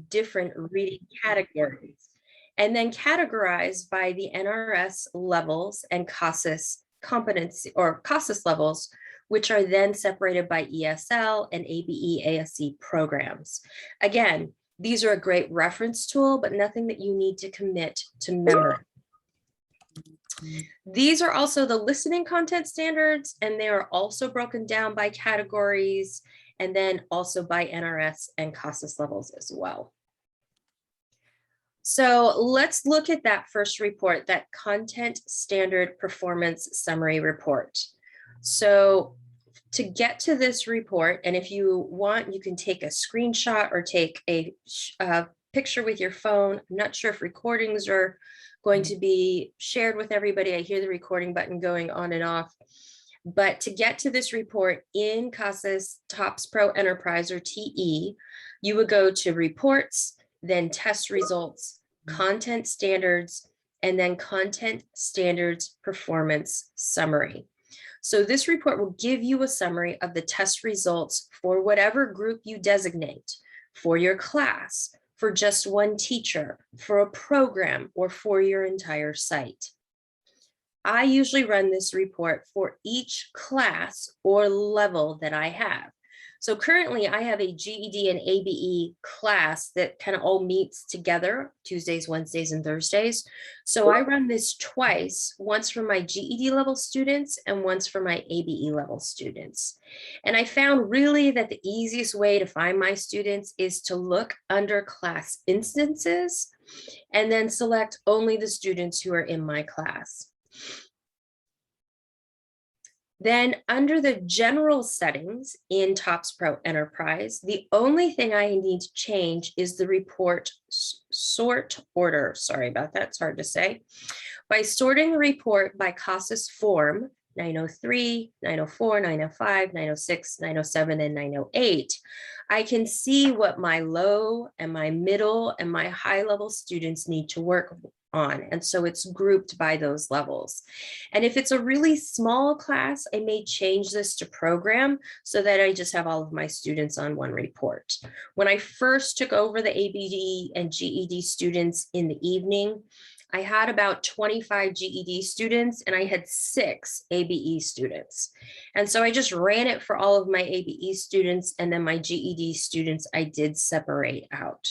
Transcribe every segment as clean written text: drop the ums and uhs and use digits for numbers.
different reading categories and then categorized by the NRS levels and CASAS competency or CASAS levels, which are then separated by ESL and ABE ASC programs. Again, these are a great reference tool, but nothing that you need to commit to memory. These are also the listening content standards, and they are also broken down by categories and then also by NRS and CASAS levels as well. So let's look at that first report, that Content Standard Performance Summary Report. So to get to this report, and if you want, you can take a screenshot or take a picture with your phone. I'm not sure if recordings are going to be shared with everybody. I hear the recording button going on and off. But to get to this report in CASAS TOPS Pro Enterprise or TE, you would go to Reports, then Test Results, Content Standards, and then Content Standards Performance Summary. So this report will give you a summary of the test results for whatever group you designate, for your class, for just one teacher, for a program, or for your entire site. I usually run this report for each class or level that I have. So currently I have a GED and ABE class that kind of all meets together Tuesdays, Wednesdays, and Thursdays. So I run this twice, once for my GED level students and once for my ABE level students. And I found really that the easiest way to find my students is to look under class instances and then select only the students who are in my class. Then under the general settings in TOPS Pro Enterprise, the only thing I need to change is the report sort order. Sorry about that, it's hard to say. By sorting the report by CASAS form, 903, 904, 905, 906, 907, and 908, I can see what my low and my middle and my high level students need to work on. And so it's grouped by those levels. And if it's a really small class, I may change this to program so that I just have all of my students on one report. When I first took over the ABD and GED students in the evening, I had about 25 GED students and I had 6 ABE students. And so I just ran it for all of my ABE students, and then my GED students I did separate out.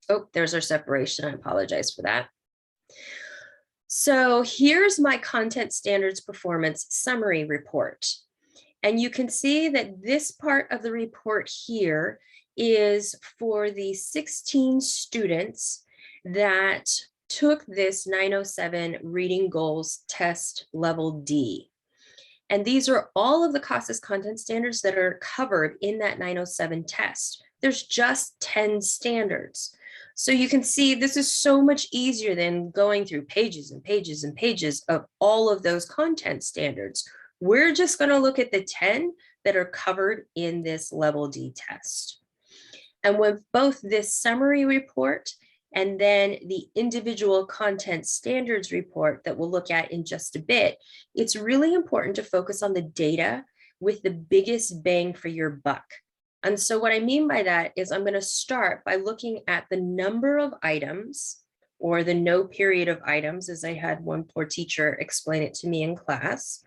Oh, there's our separation. I apologize for that. So here's my Content Standards Performance Summary Report. And you can see that this part of the report here is for the 16 students that took this 907 Reading Goals Test Level D. And these are all of the CASAS content standards that are covered in that 907 test. There's just 10 standards. So you can see this is so much easier than going through pages and pages and pages of all of those content standards. We're just going to look at the 10 that are covered in this level D test. And with both this summary report and then the individual content standards report that we'll look at in just a bit, it's really important to focus on the data with the biggest bang for your buck. And so what I mean by that is I'm going to start by looking at the number of items, or the no period of items, as I had one poor teacher explain it to me in class.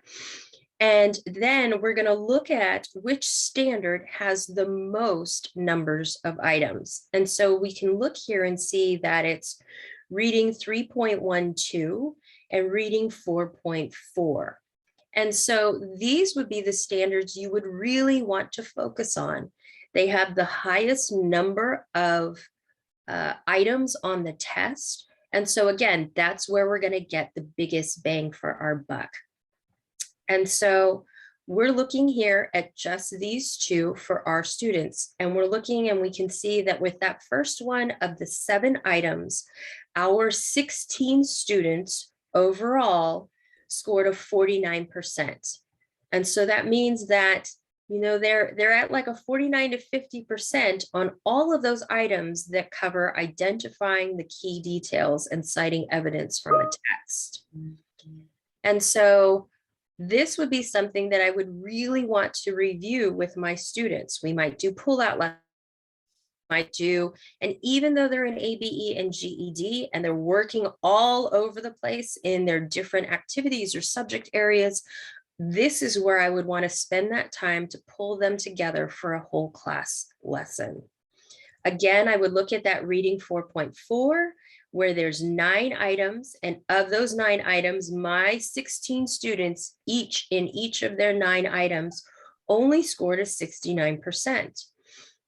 And then we're going to look at which standard has the most numbers of items. And so we can look here and see that it's reading 3.12 and reading 4.4. And so these would be the standards you would really want to focus on. They have the highest number of items on the test. And so again, that's where we're going to get the biggest bang for our buck. And so we're looking here at just these two for our students. And we're looking and we can see that with that first one of the 7 items, our 16 students overall scored a 49%. And so that means that, you know, they're at like a 49 to 50% on all of those items that cover identifying the key details and citing evidence from a text. And so this would be something that I would really want to review with my students. We might do pull-out might do. And even though they're in ABE and GED and they're working all over the place in their different activities or subject areas, this is where I would want to spend that time to pull them together for a whole class lesson. Again, I would look at that reading 4.4, where there's 9 items, and of those 9 items, my 16 students, in each of their 9 items, only scored a 69%.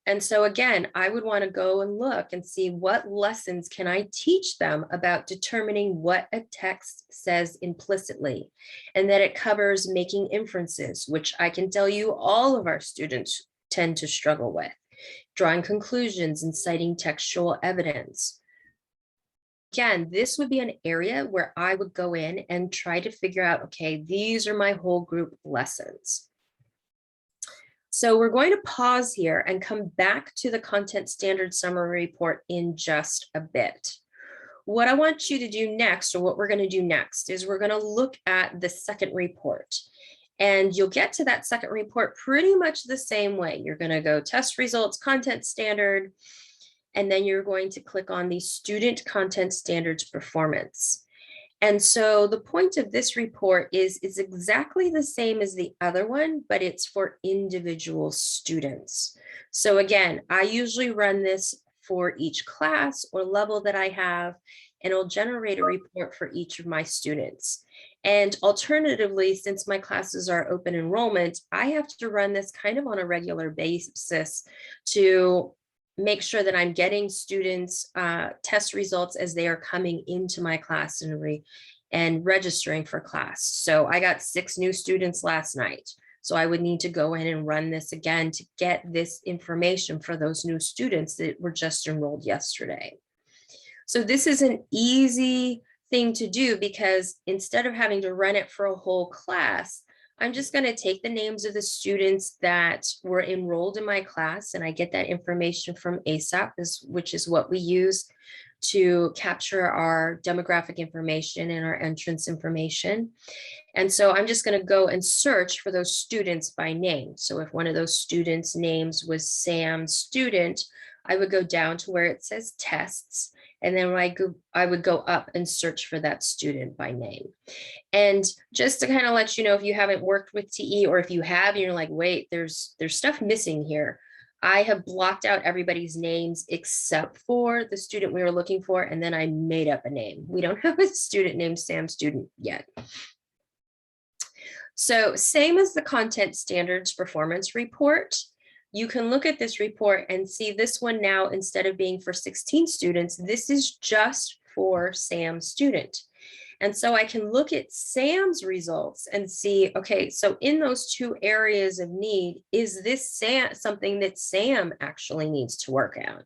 And so again, I would want to go and look and see what lessons can I teach them about determining what a text says implicitly, and that it covers making inferences, which I can tell you all of our students tend to struggle with, drawing conclusions and citing textual evidence. Again, this would be an area where I would go in and try to figure out, okay, these are my whole group lessons. So we're going to pause here and come back to the content standard summary report in just a bit. What I want you to do next, or what we're going to do next, is we're going to look at the second report. And you'll get to that second report pretty much the same way. You're going to go test results, content standard, and then you're going to click on the student content standards performance. And so the point of this report is exactly the same as the other one, but it's for individual students. So again, I usually run this for each class or level that I have, and it'll generate a report for each of my students. And alternatively, since my classes are open enrollment, I have to run this kind of on a regular basis to make sure that I'm getting students test results as they are coming into my class and registering for class. So I got 6 new students last night. So I would need to go in and run this again to get this information for those new students that were just enrolled yesterday. So this is an easy thing to do, because instead of having to run it for a whole class, I'm just going to take the names of the students that were enrolled in my class, and I get that information from ASAP, which is what we use to capture our demographic information and our entrance information. And so I'm just going to go and search for those students by name. So if one of those students' names was Sam student, I would go down to where it says tests, and then I would go up and search for that student by name. And just to kind of let you know, if you haven't worked with TE, or if you have, and you're like, wait, there's stuff missing here, I have blocked out everybody's names except for the student we were looking for, and then I made up a name. We don't have a student named Sam student yet. So same as the content standards performance report, you can look at this report and see this one now, instead of being for 16 students, this is just for Sam student. And so I can look at Sam's results and see, okay, so in those 2 areas of need, is this something that Sam actually needs to work on?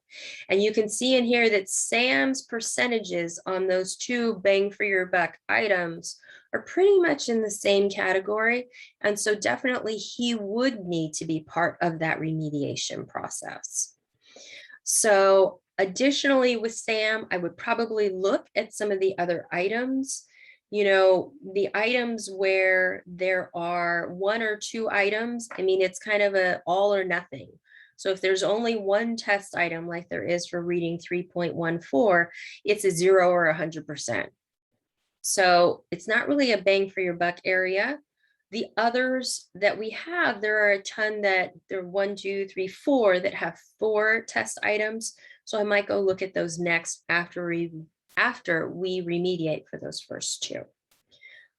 And you can see in here that Sam's percentages on those 2 bang for your buck items are pretty much in the same category. And so definitely he would need to be part of that remediation process. So additionally with Sam, I would probably look at some of the other items, the items where there are 1 or 2 items. I mean, it's kind of a all or nothing. So if there's only 1 test item, like there is for reading 3.14, it's a 0 or 100%. So it's not really a bang for your buck area. The others that we have, there are a ton that there are 1, 2, 3, 4 that have 4 test items. So I might go look at those next after we remediate for those first 2.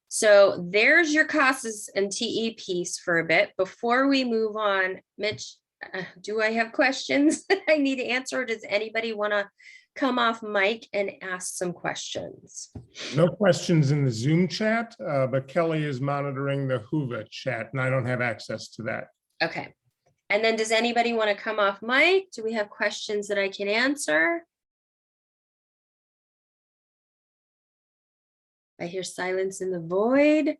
So there's your CASAS and TE piece for a bit. Before we move on, Mitch, do I have questions that I need to answer? Or does anybody want to come off mic and ask some questions? No questions in the Zoom chat, but Kelly is monitoring the Whova chat, and I don't have access to that. Okay. And then does anybody want to come off mic? Do we have questions that I can answer? I hear silence in the void.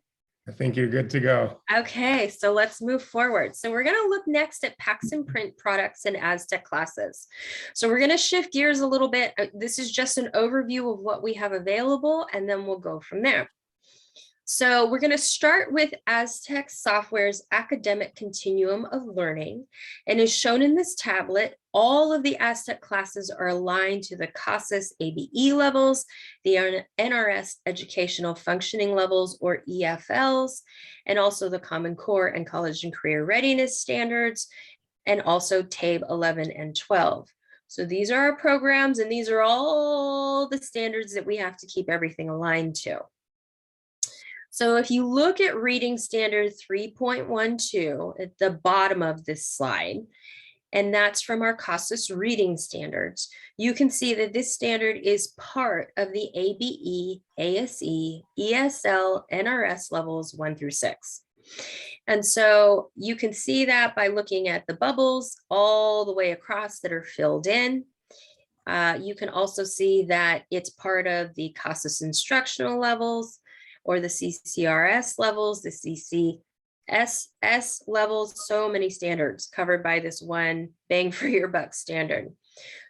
I think you're good to go. Okay, so let's move forward. So we're going to look next at Paxen print products and Aztec classes. So we're going to shift gears a little bit. This is just an overview of what we have available, and then we'll go from there. So we're going to start with Aztec Software's academic continuum of learning. And as shown in this tablet, all of the Aztec classes are aligned to the CASAS ABE levels, the NRS Educational Functioning levels, or EFLs, and also the Common Core and College and Career Readiness Standards, and also TABE 11 and 12. So these are our programs, and these are all the standards that we have to keep everything aligned to. So if you look at reading standard 3.12 at the bottom of this slide, and that's from our CASAS reading standards, you can see that this standard is part of the ABE, ASE, ESL, NRS levels 1 through 6. And so you can see that by looking at the bubbles all the way across that are filled in. You can also see that it's part of the CASAS instructional levels, or the CCRS levels, the CCSS levels, so many standards covered by this one bang for your buck standard.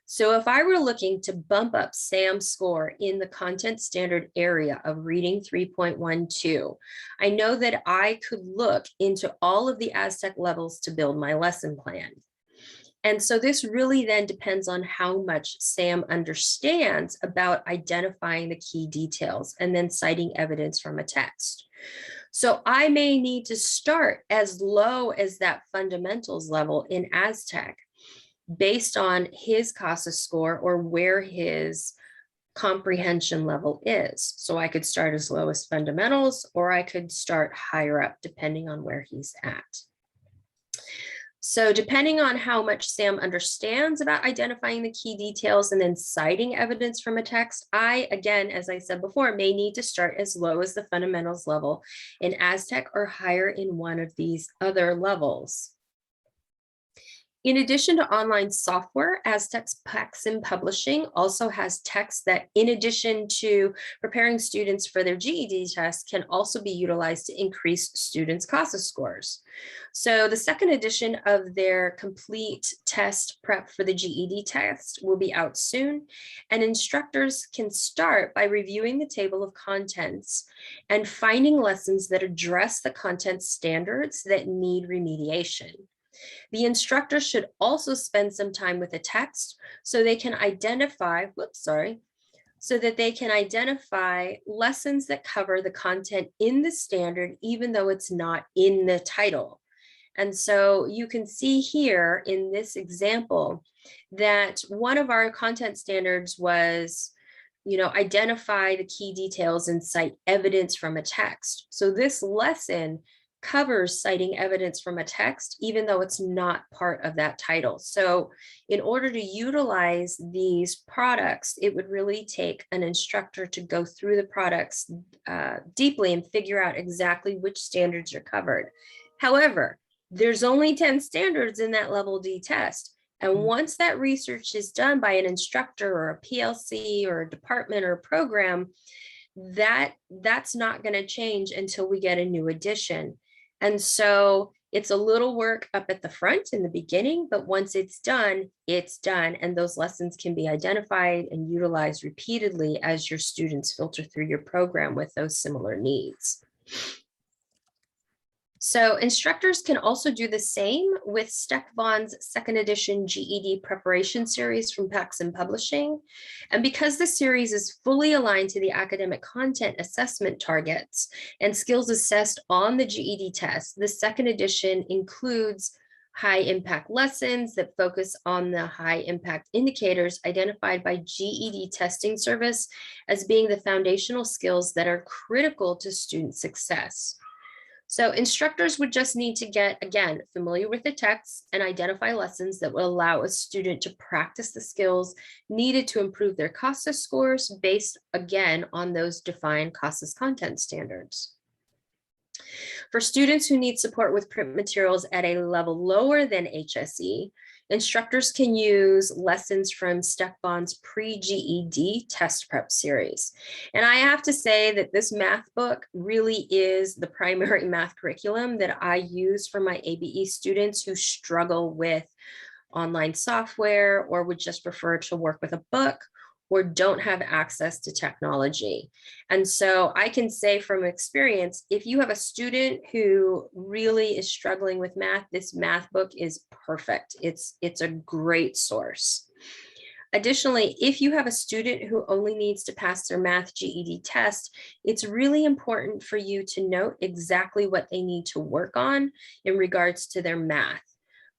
So if I were looking to bump up SAM's score in the content standard area of reading 3.12, I know that I could look into all of the Aztec levels to build my lesson plan. And so this really then depends on how much SAM understands about identifying the key details and then citing evidence from a text. So I may need to start as low as that fundamentals level in Aztec based on his CASAS score or where his comprehension level is. So I could start as low as fundamentals, or I could start higher up depending on where he's at. So depending on how much SAM understands about identifying the key details and then citing evidence from a text, I, again, as I said before, may need to start as low as the fundamentals level in Aztec or higher in one of these other levels. In addition to online software, Aztec's Paxen Publishing also has text that, in addition to preparing students for their GED test, can also be utilized to increase students' CASAS scores. So the second edition of their complete test prep for the GED test will be out soon, and instructors can start by reviewing the table of contents and finding lessons that address the content standards that need remediation. The instructor should also spend some time with the text so they can identify, so that they can identify lessons that cover the content in the standard, even though it's not in the title. And so you can see here in this example that one of our content standards was, identify the key details and cite evidence from a text. So this lesson covers citing evidence from a text, even though it's not part of that title. So in order to utilize these products, it would really take an instructor to go through the products deeply and figure out exactly which standards are covered. However, there's only 10 standards in that level D test. And once that research is done by an instructor or a PLC or a department or a program, that's not going to change until we get a new edition. And so it's a little work up at the front in the beginning, but once it's done, and those lessons can be identified and utilized repeatedly as your students filter through your program with those similar needs. So instructors can also do the same with Steckvaughn's second edition GED preparation series from Paxen Publishing. And because the series is fully aligned to the academic content assessment targets and skills assessed on the GED test, the second edition includes high impact lessons that focus on the high impact indicators identified by GED testing service as being the foundational skills that are critical to student success. So instructors would just need to get, again, familiar with the text and identify lessons that will allow a student to practice the skills needed to improve their CASAS scores based, again, on those defined CASAS content standards. For students who need support with print materials at a level lower than HSE, instructors can use lessons from Steckvaughn's pre-GED test prep series. And I have to say that this math book really is the primary math curriculum that I use for my ABE students who struggle with online software or would just prefer to work with a book, or don't have access to technology. And so I can say from experience, if you have a student who really is struggling with math, this math book is perfect. It's a great source. Additionally, if you have a student who only needs to pass their math GED test, it's really important for you to note exactly what they need to work on in regards to their math.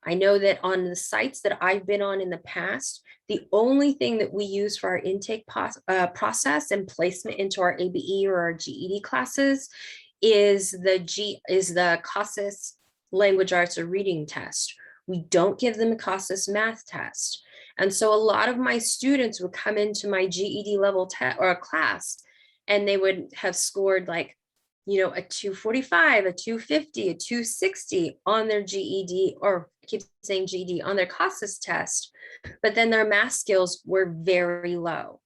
I know that on the sites that I've been on in the past, the only thing that we use for our intake process and placement into our ABE or our GED classes is the CASAS language arts or reading test. We don't give them a CASAS math test. And so a lot of my students would come into my GED level test or a class, and they would have scored like, you know, a 245, a 250, a 260 on their GED, or I keep saying GED, on their CASAS test, but then their math skills were very low.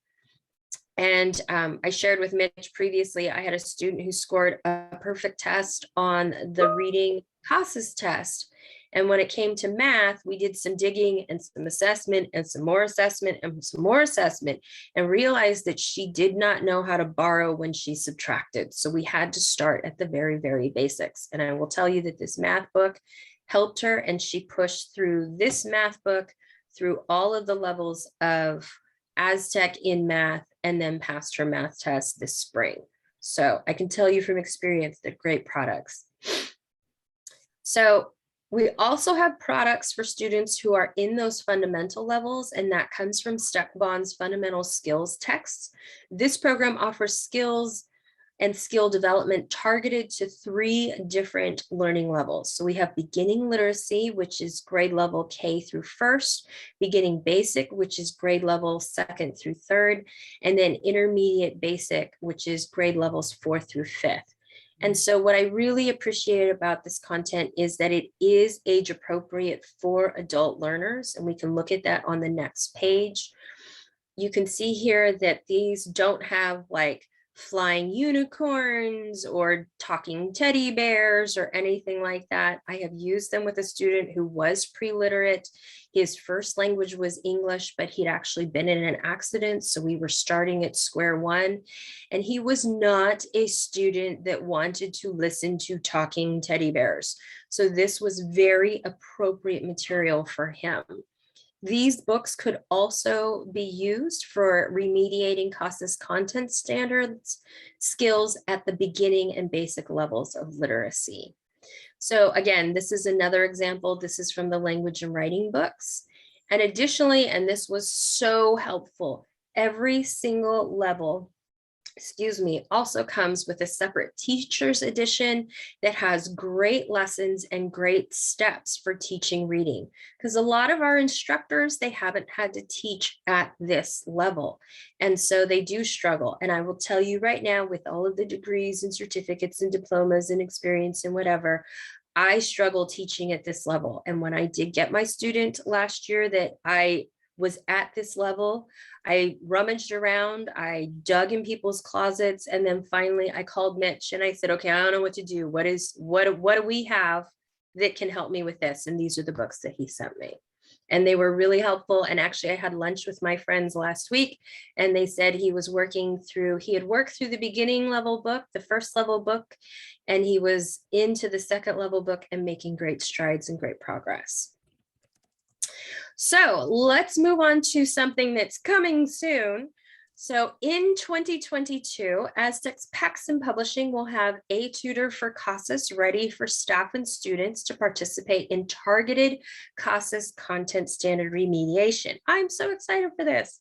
And I shared with Mitch previously, I had a student who scored a perfect test on the reading CASAS test. And when it came to math, we did some digging and some assessment and some more assessment and some more assessment, and realized that she did not know how to borrow when she subtracted. So we had to start at the very, very basics. And I will tell you that this math book helped her, and she pushed through this math book through all of the levels of Aztec in math, and then passed her math test this spring. So I can tell you from experience that great products. So we also have products for students who are in those fundamental levels, and that comes from Steckbond's Fundamental Skills texts. This program offers skills and skill development targeted to 3 different learning levels. So we have beginning literacy, which is grade level K through 1st, beginning basic, which is grade level 2nd through 3rd, and then intermediate basic, which is grade levels 4th through 5th. And so what I really appreciate about this content is that it is age appropriate for adult learners, and we can look at that on the next page. You can see here that these don't have like flying unicorns or talking teddy bears or anything like that. I have used them with a student who was pre-literate. His first language was English, but he'd actually been in an accident. So we were starting at square one, and he was not a student that wanted to listen to talking teddy bears. So this was very appropriate material for him. These books could also be used for remediating CASAS Content Standards skills at the beginning and basic levels of literacy. So again, this is another example. This is from the language and writing books. And additionally, and this was so helpful, every single level, also comes with a separate teacher's edition that has great lessons and great steps for teaching reading. Because a lot of our instructors, they haven't had to teach at this level. And so they do struggle. And I will tell you right now, with all of the degrees and certificates and diplomas and experience and whatever, I struggle teaching at this level. And when I did get my student last year that I was at this level, I rummaged around, I dug in people's closets, and then finally I called Mitch and I said, okay, I don't know what to do. What do we have that can help me with this? And these are the books that he sent me. And they were really helpful. And actually I had lunch with my friends last week, and they said he had worked through the beginning level book, the first level book, and he was into the second level book and making great strides and great progress. So let's move on to something that's coming soon. So in 2022, Aztec Paxen Publishing will have a tutor for CASAS ready for staff and students to participate in targeted CASAS content standard remediation. I'm so excited for this.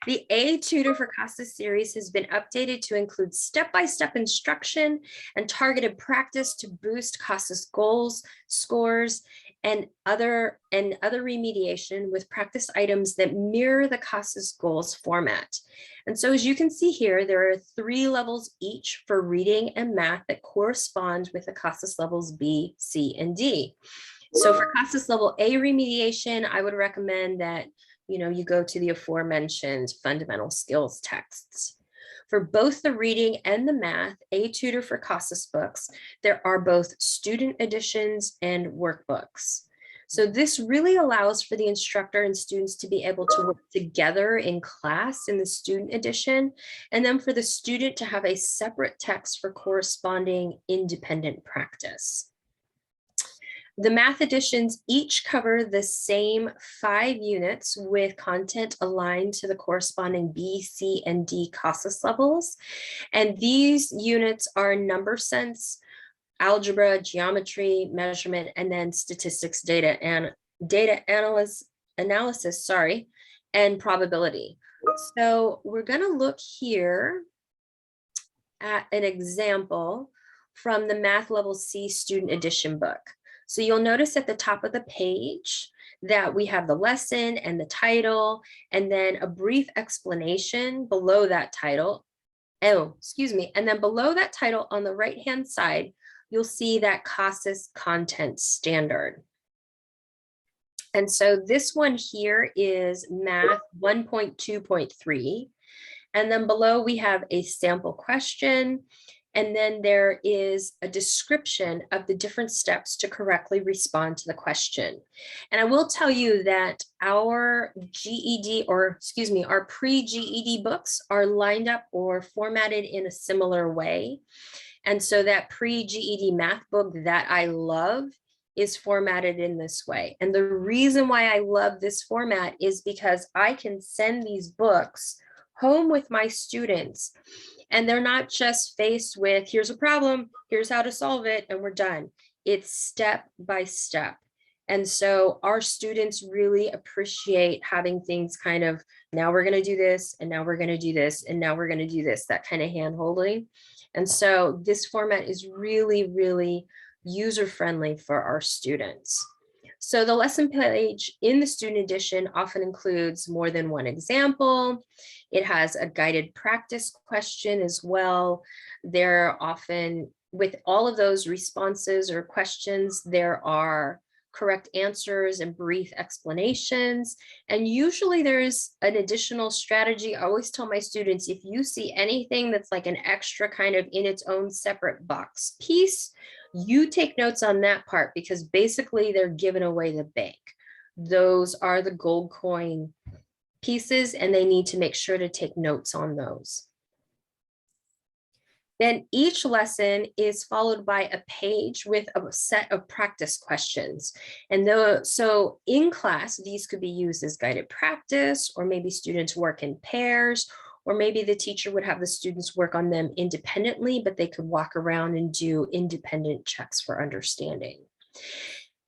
The A Tutor for CASAS series has been updated to include step-by-step instruction and targeted practice to boost CASAS goals, scores, and other remediation with practice items that mirror the CASAS goals format. And so as you can see here, there are 3 levels each for reading and math that correspond with the CASAS levels B, C, and D. So for CASAS level A remediation, I would recommend that you go to the aforementioned fundamental skills texts. For both the reading and the math, A Tutor for CASAS books, there are both student editions and workbooks. So this really allows for the instructor and students to be able to work together in class in the student edition, and then for the student to have a separate text for corresponding independent practice. The math editions each cover the same 5 units with content aligned to the corresponding B, C, and D CASAS levels. And these units are number sense, algebra, geometry, measurement, and then statistics, data analysis, and probability. So we're going to look here at an example from the Math Level C Student Edition book. So you'll notice at the top of the page that we have the lesson and the title, and then a brief explanation below that title. Oh, excuse me. And then below that title on the right-hand side, you'll see that CASAS Content Standard. And so this one here is Math 1.2.3. And then below we have a sample question. And then there is a description of the different steps to correctly respond to the question. And I will tell you that our GED, or excuse me, our pre-GED books are lined up or formatted in a similar way. And so that pre-GED math book that I love is formatted in this way. And the reason why I love this format is because I can send these books home with my students, and they're not just faced with, here's a problem, here's how to solve it, and we're done. It's step by step. And so our students really appreciate having things kind of, now we're going to do this, and now we're going to do this, and now we're going to do this, that kind of hand holding. And so this format is really, really user-friendly for our students. So the lesson page in the student edition often includes more than one example. It has a guided practice question as well. There often, with all of those responses or questions, there are correct answers and brief explanations. And usually there's an additional strategy. I always tell my students, if you see anything that's like an extra kind of in its own separate box piece, you take notes on that part, because basically they're giving away the bank. Those are the gold coin pieces, and they need to make sure to take notes on those. Then each lesson is followed by a page with a set of practice questions. And so in class, these could be used as guided practice, or maybe students work in pairs, or maybe the teacher would have the students work on them independently, but they could walk around and do independent checks for understanding.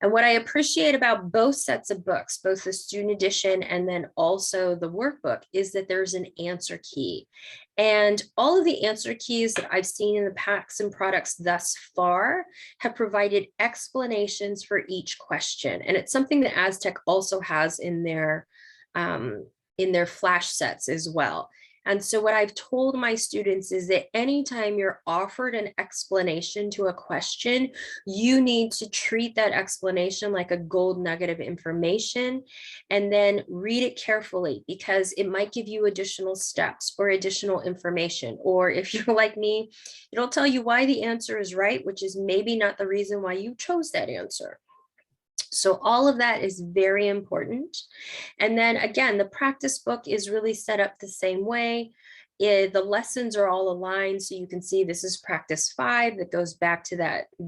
And what I appreciate about both sets of books, both the student edition and then also the workbook, is that there's an answer key. And all of the answer keys that I've seen in the Paxen products thus far have provided explanations for each question. And it's something that Aztec also has in their flash sets as well. And so what I've told my students is that anytime you're offered an explanation to a question, you need to treat that explanation like a gold nugget of information, and then read it carefully, because it might give you additional steps or additional information. Or if you're like me, it'll tell you why the answer is right, which is maybe not the reason why you chose that answer. So all of that is very important. And then again, the practice book is really set up the same way. The lessons are all aligned. So you can see this is practice 5 that goes back to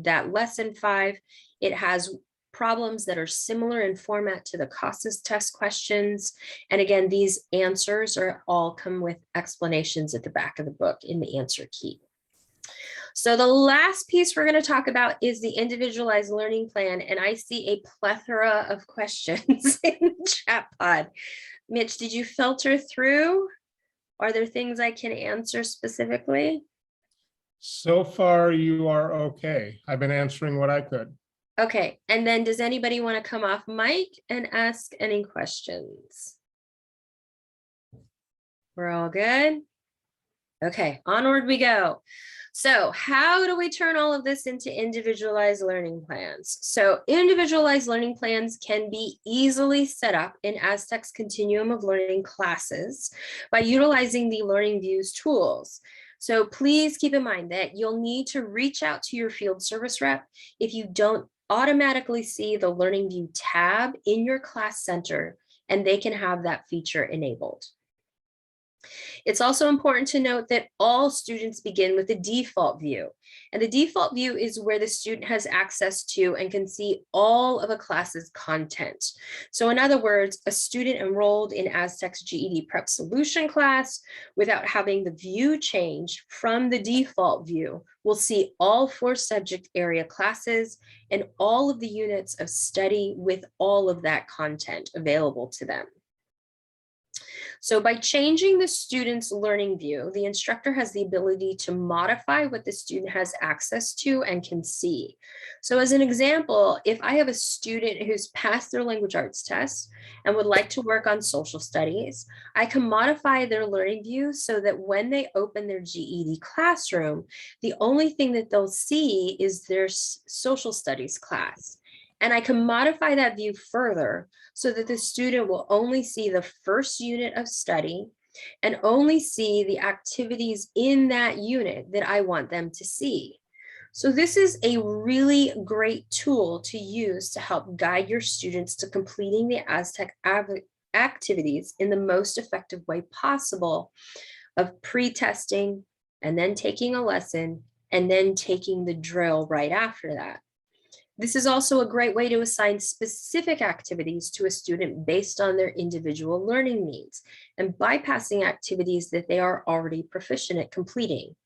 that lesson 5. It has problems that are similar in format to the CASAS test questions. And again, these answers are all come with explanations at the back of the book in the answer key. So the last piece we're going to talk about is the individualized learning plan. And I see a plethora of questions in the chat pod. Mitch, did you filter through? Are there things I can answer specifically? So far, you are okay. I've been answering what I could. Okay. And then does anybody want to come off mic and ask any questions? We're all good? Okay, onward we go. So how do we turn all of this into individualized learning plans? So individualized learning plans can be easily set up in Aztec's continuum of learning classes by utilizing the Learning Views tools. So please keep in mind that you'll need to reach out to your field service rep if you don't automatically see the Learning View tab in your class center, and they can have that feature enabled. It's also important to note that all students begin with the default view. And the default view is where the student has access to and can see all of a class's content. So in other words, a student enrolled in Aztec's GED Prep Solution class without having the view changed from the default view will see all 4 subject area classes and all of the units of study with all of that content available to them. So by changing the student's learning view, the instructor has the ability to modify what the student has access to and can see. So as an example, if I have a student who's passed their language arts test and would like to work on social studies, I can modify their learning view so that when they open their GED classroom, the only thing that they'll see is their social studies class. And I can modify that view further so that the student will only see the first unit of study and only see the activities in that unit that I want them to see. So this is a really great tool to use to help guide your students to completing the Aztec activities in the most effective way possible of pre-testing and then taking a lesson and then taking the drill right after that. This is also a great way to assign specific activities to a student based on their individual learning needs and bypassing activities that they are already proficient at completing.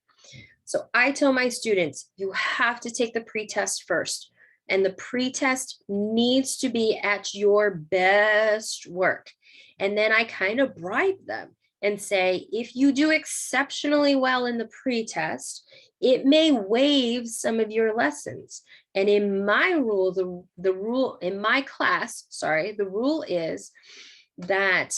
So I tell my students, you have to take the pre-test first, and the pre-test needs to be at your best work. And then I kind of bribe them and say, if you do exceptionally well in the pre-test, it may waive some of your lessons. And in my rule, the rule in my class, the rule is that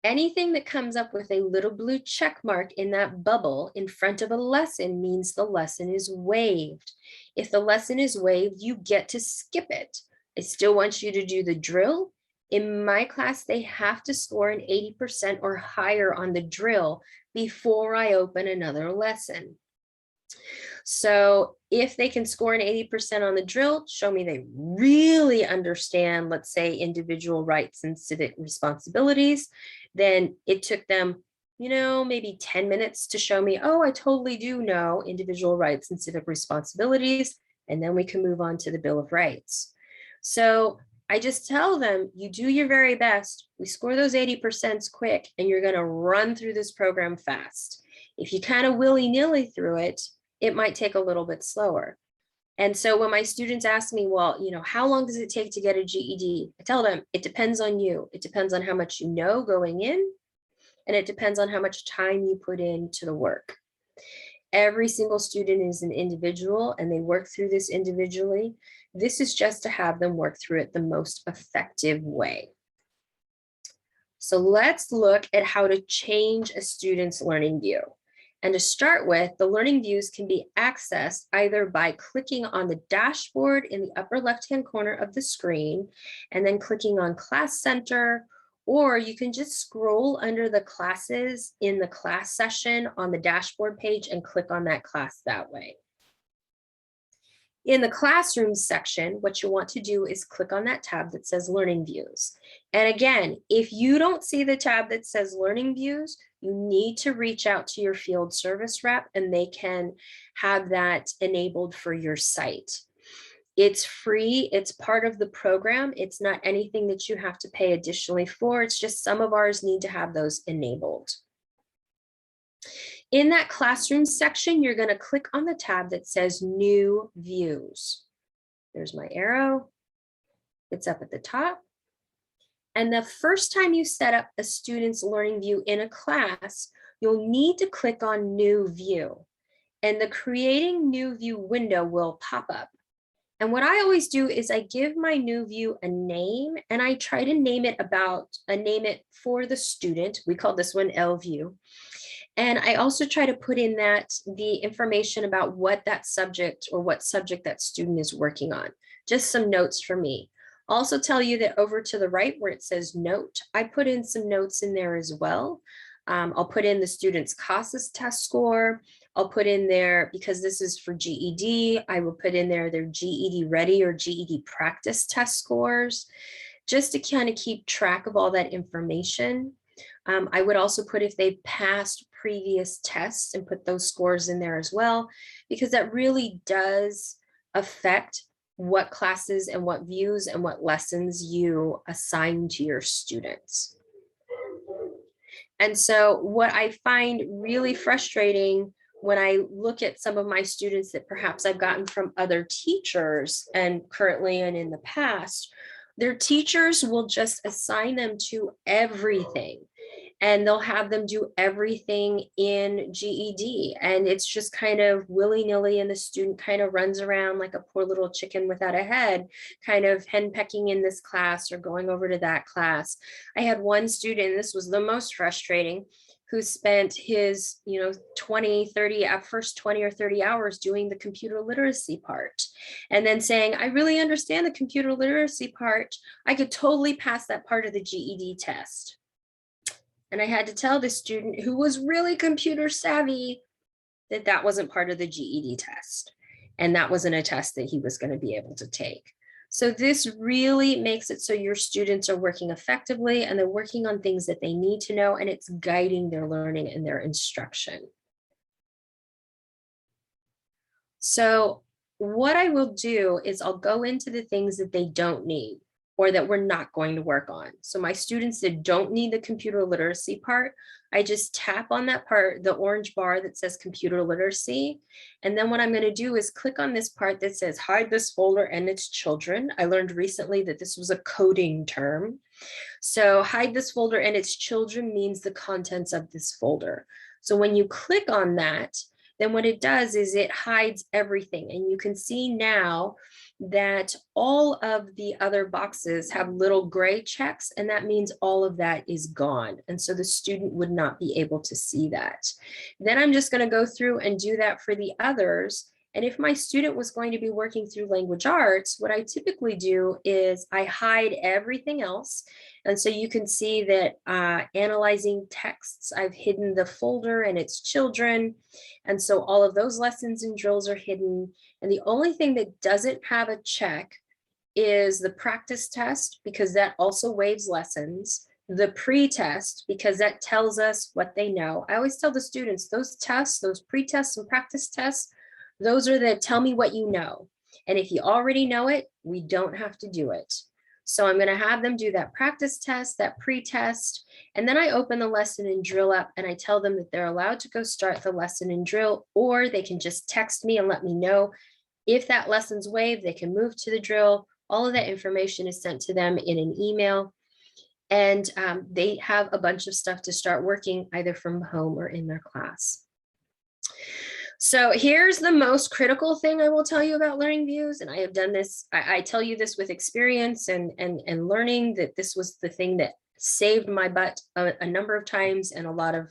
anything that comes up with a little blue check mark in that bubble in front of a lesson means the lesson is waived. If the lesson is waived, you get to skip it. I still want you to do the drill. In my class, they have to score an 80% or higher on the drill before I open another lesson. So if they can score an 80% on the drill, show me they really understand, let's say, individual rights and civic responsibilities, then it took them, maybe 10 minutes to show me, oh, I totally do know individual rights and civic responsibilities, and then we can move on to the Bill of Rights. So I just tell them, you do your very best, we score those 80% quick, and you're gonna run through this program fast. If you kind of willy-nilly through it, it might take a little bit slower. And so when my students ask me, well, how long does it take to get a GED? I tell them, it depends on you. It depends on how much you know going in, and it depends on how much time you put into the work. Every single student is an individual, and they work through this individually. This is just to have them work through it the most effective way. So let's look at how to change a student's learning view. And to start with, the learning views can be accessed either by clicking on the dashboard in the upper left-hand corner of the screen and then clicking on Class Center, or you can just scroll under the classes in the class session on the dashboard page and click on that class that way. In the classroom section, what you want to do is click on that tab that says Learning Views. And again, if you don't see the tab that says Learning Views, you need to reach out to your field service rep and they can have that enabled for your site. It's free, it's part of the program. It's not anything that you have to pay additionally for. It's just some of ours need to have those enabled. In that classroom section, you're going to click on the tab that says New Views. There's my arrow. It's up at the top. And the first time you set up a student's learning view in a class, you'll need to click on New View. And the Creating New View window will pop up. And what I always do is I give my new view a name, and I try to name it for the student. We call this one L view. And I also try to put in the information about what that subject or what subject that student is working on. Just some notes for me. I'll also tell you that over to the right where it says note, I put in some notes in there as well I'll put in the student's CASAS test score. I'll put in there, because this is for GED, I will put in there their GED ready or GED practice test scores, just to kind of keep track of all that information. I would also put if they passed previous tests and put those scores in there as well, because that really does affect what classes and what views and what lessons you assign to your students. And so what I find really frustrating when I look at some of my students that perhaps I've gotten from other teachers and currently and in the past, their teachers will just assign them to everything, and they'll have them do everything in GED. And it's just kind of willy-nilly, and the student kind of runs around like a poor little chicken without a head, kind of henpecking in this class or going over to that class. I had one student, this was the most frustrating, who spent his 20, 30, at first 20 or 30 hours doing the computer literacy part, and then saying, I really understand the computer literacy part. I could totally pass that part of the GED test. And I had to tell the student, who was really computer savvy, that that wasn't part of the GED test. And that wasn't a test that he was going to be able to take. So this really makes it so your students are working effectively, and they're working on things that they need to know, and it's guiding their learning and their instruction. So what I will do is I'll go into the things that they don't need, or that we're not going to work on. So my students that don't need the computer literacy part, I just tap on that part, the orange bar that says computer literacy. And then what I'm going to do is click on this part that says hide this folder and its children. I learned recently that this was a coding term. So hide this folder and its children means the contents of this folder. So when you click on that, then what it does is it hides everything. And you can see now that all of the other boxes have little gray checks, and that means all of that is gone. And so the student would not be able to see that. Then I'm just going to go through and do that for the others. And if my student was going to be working through language arts, what I typically do is I hide everything else. And so you can see that analyzing texts, I've hidden the folder and its children. And so all of those lessons and drills are hidden. And the only thing that doesn't have a check is the practice test, because that also waives lessons. The pre-test, because that tells us what they know. I always tell the students, those tests, those pre-tests and practice tests, those are the tell me what you know. And if you already know it, we don't have to do it. So I'm going to have them do that practice test, that pre-test, and then I open the lesson and drill up, and I tell them that they're allowed to go start the lesson and drill, or they can just text me and let me know. If that lesson's waived, they can move to the drill. All of that information is sent to them in an email, and they have a bunch of stuff to start working either from home or in their class. So here's the most critical thing I will tell you about learning views. And I have done this, I tell you this with experience and learning, that this was the thing that saved my butt a number of times and a lot of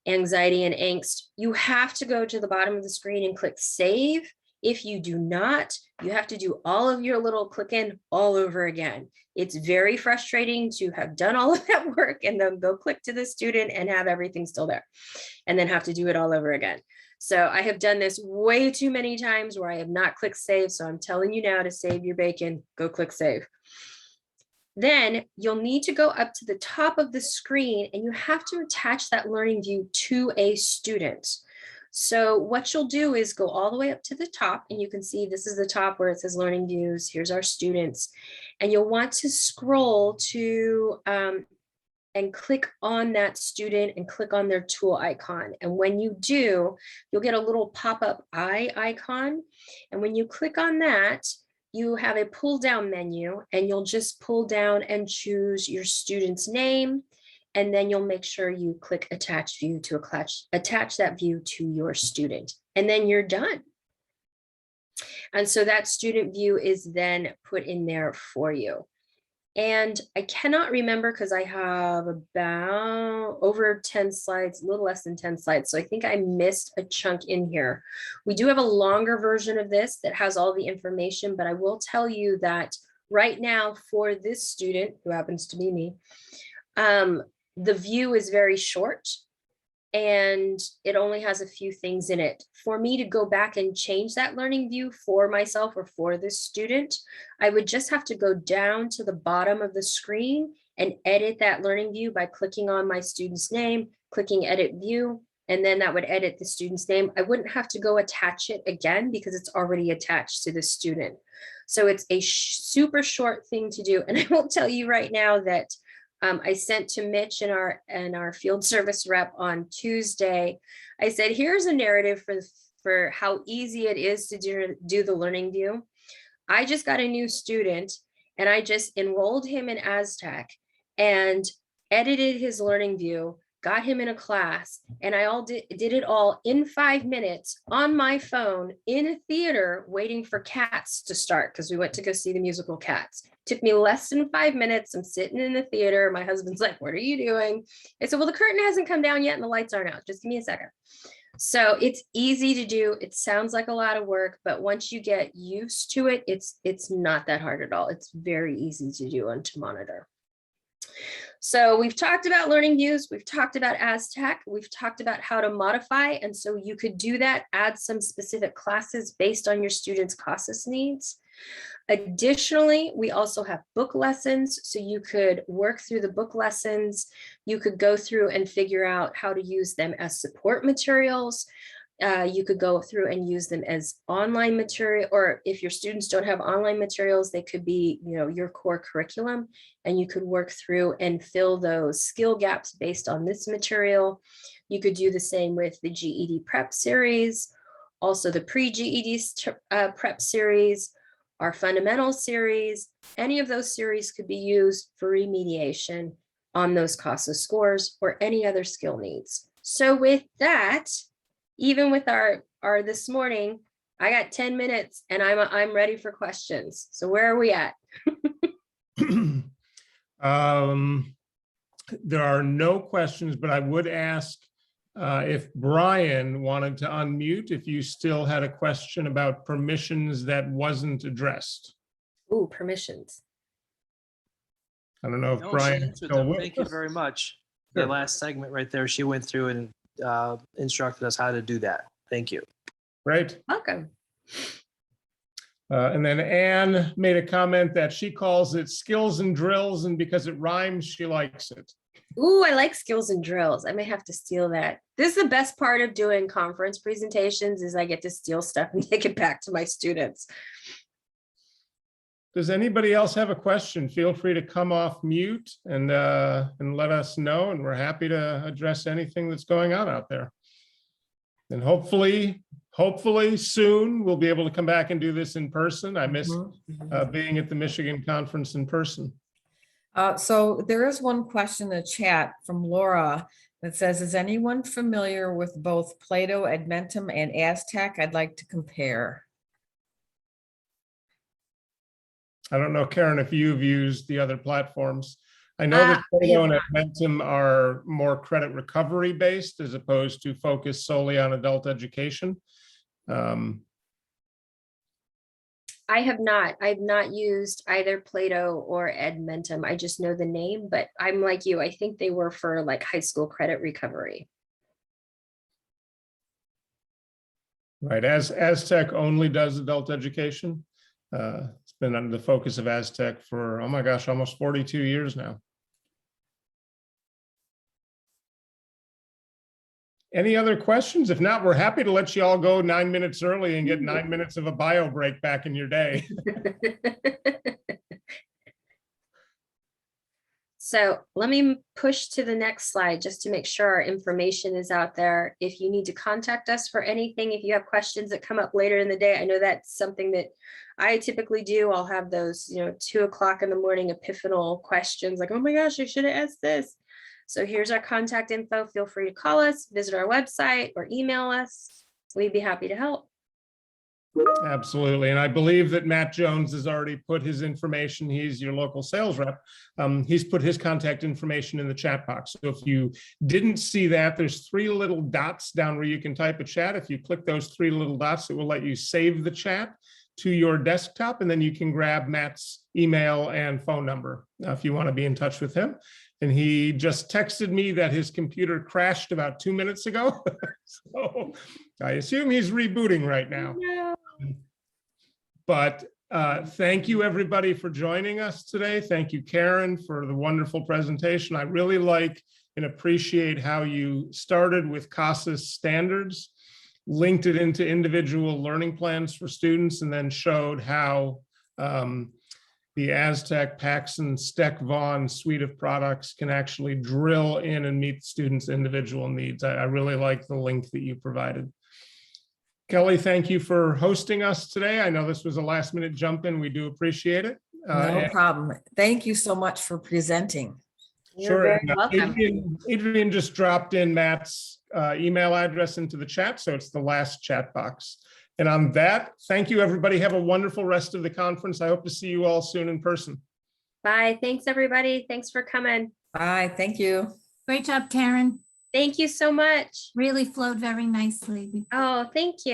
anxiety and angst. You have to go to the bottom of the screen and click save. If you do not, you have to do all of your little click in all over again. It's very frustrating to have done all of that work and then go click to the student and have everything still there, and then have to do it all over again. So I have done this way too many times where I have not clicked save. So I'm telling you now to save your bacon, go click save. Then you'll need to go up to the top of the screen, and you have to attach that learning view to a student. So what you'll do is go all the way up to the top, and you can see this is the top where it says learning views. Here's our students. And you'll want to scroll to and click on that student and click on their tool icon. And when you do, you'll get a little pop-up eye icon. And when you click on that, you have a pull down menu, and you'll just pull down and choose your student's name. And then you'll make sure you click attach view to attach that view to your student. And then you're done. And so that student view is then put in there for you. And I cannot remember, because I have about over 10 slides, a little less than 10 slides. So I think I missed a chunk in here. We do have a longer version of this that has all the information, but I will tell you that right now for this student, who happens to be me, the view is very short and it only has a few things in it. For me to go back and change that learning view for myself or for this student, I would just have to go down to the bottom of the screen and edit that learning view by clicking on my student's name, clicking edit view, and then that would edit the student's name. I wouldn't have to go attach it again because it's already attached to the student. So it's a super short thing to do. And I will tell you right now that I sent to Mitch and our field service rep on Tuesday. I said, here's a narrative for how easy it is to do the learning view. I just got a new student and I just enrolled him in Aztec and edited his learning view, got him in a class, and I did it all in 5 minutes on my phone in a theater waiting for Cats to start because we went to go see the musical Cats. Took me less than 5 minutes. I'm sitting in the theater. My husband's like, what are you doing? I said, well, the curtain hasn't come down yet and the lights aren't out. Just give me a second. So it's easy to do. It sounds like a lot of work, but once you get used to it, it's not that hard at all. It's very easy to do and to monitor. So we've talked about learning views, we've talked about Aztec, we've talked about how to modify. And so you could do that, add some specific classes based on your students' CASAS needs. Additionally, we also have book lessons. So you could work through the book lessons. You could go through and figure out how to use them as support materials. You could go through and use them as online material, or if your students don't have online materials, they could be, your core curriculum, and you could work through and fill those skill gaps based on this material. You could do the same with the GED prep series, also the pre-GED prep series, our fundamental series. Any of those series could be used for remediation on those CASAS scores or any other skill needs. So with that, even with our this morning, I got 10 minutes and I'm ready for questions. So where are we at? There are no questions, but I would ask if Brian wanted to unmute, if you still had a question about permissions that wasn't addressed. Ooh, permissions. I don't know if No, Brian she is answered still them. with Thank you us. very much. Sure. The last segment right there, she went through and instructed us how to do that. Thank you. Great. Welcome. And then Anne made a comment that she calls it skills and drills, and because it rhymes, she likes it. Ooh, I like skills and drills. I may have to steal that. This is the best part of doing conference presentations is I get to steal stuff and take it back to my students. Does anybody else have a question? Feel free to come off mute and let us know, and we're happy to address anything that's going on out there. And hopefully soon we'll be able to come back and do this in person. I missed being at the Michigan conference in person. So there is one question in the chat from Laura that says, is anyone familiar with both Plato, Edmentum, and Aztec? I'd like to compare. I don't know, Karen, if you've used the other platforms. I know that Plato and Edmentum are more credit recovery based as opposed to focus solely on adult education. I have not. I've not used either Plato or Edmentum. I just know the name, but I'm like you. I think they were for like high school credit recovery. Right, as Aztec only does adult education. It's been under the focus of Aztec for, oh my gosh, almost 42 years now. Any other questions? If not, we're happy to let you all go 9 minutes early and get 9 minutes of a bio break back in your day. So let me push to the next slide just to make sure our information is out there. If you need to contact us for anything, if you have questions that come up later in the day, I know that's something that I typically do. I'll have those, 2 o'clock in the morning epiphanal questions like, oh my gosh, I should have asked this. So here's our contact info. Feel free to call us, visit our website, or email us. We'd be happy to help. Absolutely. And I believe that Matt Jones has already put his information. He's your local sales rep. He's put his contact information in the chat box. So if you didn't see that, there's 3 little dots down where you can type a chat. If you click those 3 little dots, it will let you save the chat to your desktop, and then you can grab Matt's email and phone number if you want to be in touch with him. And he just texted me that his computer crashed about 2 minutes ago. So I assume he's rebooting right now. No. But thank you, everybody, for joining us today. Thank you, Karen, for the wonderful presentation. I really like and appreciate how you started with CASAS standards, linked it into individual learning plans for students, and then showed how the Aztec, Paxen, Steck, Vaughan suite of products can actually drill in and meet students' individual needs. I really like the link that you provided. Kelly, thank you for hosting us today. I know this was a last minute jump in. We do appreciate it. No And problem. Thank you so much for presenting. You're sure, very and, welcome. Adrian just dropped in Matt's email address into the chat, so it's the last chat box. And on that, thank you, everybody. Have a wonderful rest of the conference. I hope to see you all soon in person. Bye. Thanks, everybody. Thanks for coming. Bye. Thank you. Great job, Karen. Thank you so much. Really flowed very nicely. Oh, thank you.